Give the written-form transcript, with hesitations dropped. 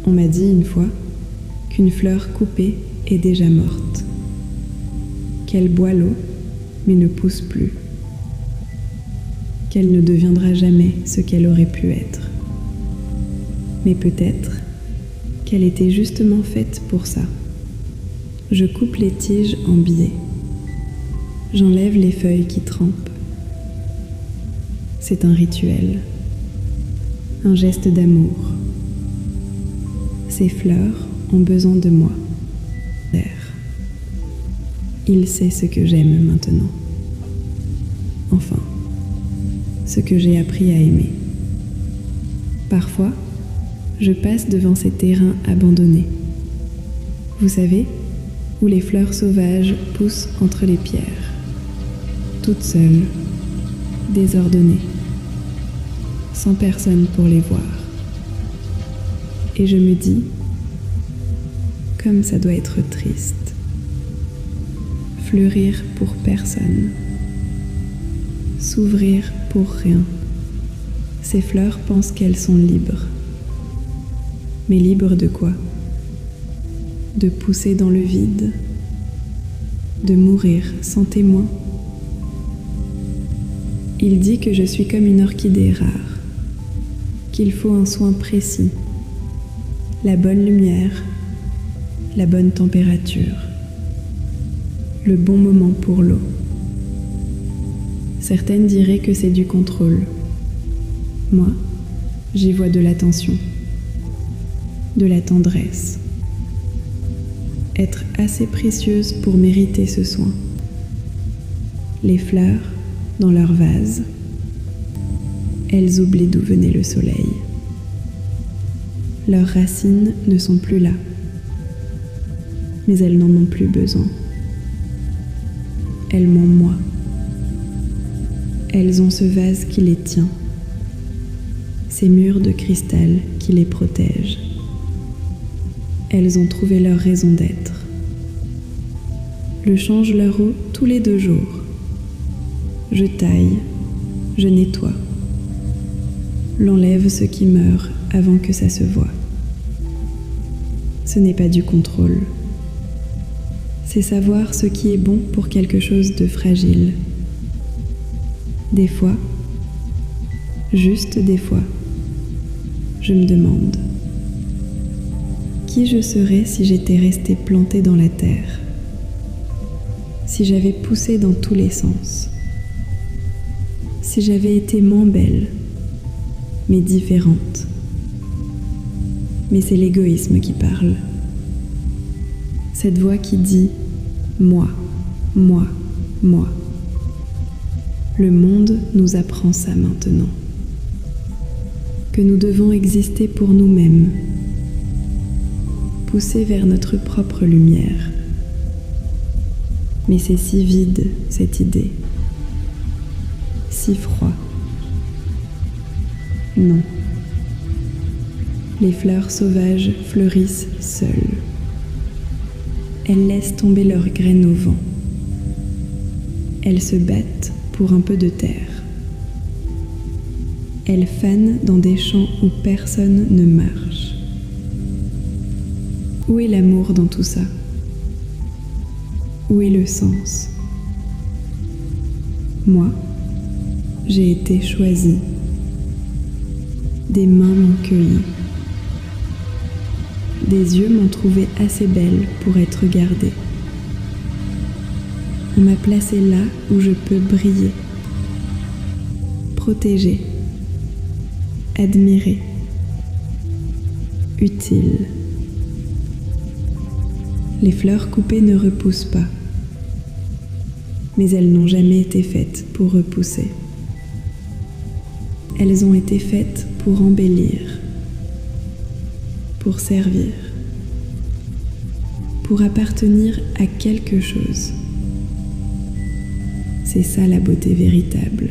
On m'a dit une fois qu'une fleur coupée est déjà morte, qu'elle boit l'eau mais ne pousse plus, qu'elle ne deviendra jamais ce qu'elle aurait pu être. Mais peut-être qu'elle était justement faite pour ça. Je coupe les tiges en biais. J'enlève les feuilles qui trempent. C'est un rituel, un geste d'amour. Ces fleurs ont besoin de moi. Il sait ce que j'aime maintenant. Enfin, ce que j'ai appris à aimer. Parfois, je passe devant ces terrains abandonnés. Vous savez, où les fleurs sauvages poussent entre les pierres, toutes seules, désordonnées, sans personne pour les voir. Et je me dis, comme ça doit être triste. Fleurir pour personne, s'ouvrir pour rien. Ces fleurs pensent qu'elles sont libres. Mais libres de quoi? De pousser dans le vide, de mourir sans témoin. Il dit que je suis comme une orchidée rare, qu'il faut un soin précis, la bonne lumière, la bonne température, le bon moment pour l'eau. Certaines diraient que c'est du contrôle. Moi, j'y vois de l'attention, de la tendresse. Être assez précieuse pour mériter ce soin. Les fleurs, dans leur vase, elles oublient d'où venait le soleil. Leurs racines ne sont plus là, mais elles n'en ont plus besoin. Elles m'ont moi. Elles ont ce vase qui les tient, ces murs de cristal qui les protègent. Elles ont trouvé leur raison d'être. Je change leur eau tous les 2 jours. Je taille, je nettoie. L'enlève ce qui meurt avant que ça se voie. Ce n'est pas du contrôle. C'est savoir ce qui est bon pour quelque chose de fragile. Des fois, juste des fois, je me demande qui je serais si j'étais restée plantée dans la terre, si j'avais poussé dans tous les sens, si j'avais été moins belle, mais différente. Mais c'est l'égoïsme qui parle. Cette voix qui dit « moi, moi, moi ». Le monde nous apprend ça maintenant. Que nous devons exister pour nous-mêmes, pousser vers notre propre lumière. Mais c'est si vide, cette idée. Si froid. Non. Les fleurs sauvages fleurissent seules. Elles laissent tomber leurs graines au vent. Elles se battent pour un peu de terre. Elles fanent dans des champs où personne ne marche. Où est l'amour dans tout ça? Où est le sens? Moi, j'ai été choisie. Des mains m'ont cueillie. Des yeux m'ont trouvée assez belle pour être gardée. On m'a placée là où je peux briller, protégée, admirée, utile. Les fleurs coupées ne repoussent pas, mais elles n'ont jamais été faites pour repousser. Elles ont été faites pour embellir, pour servir, pour appartenir à quelque chose. C'est ça la beauté véritable.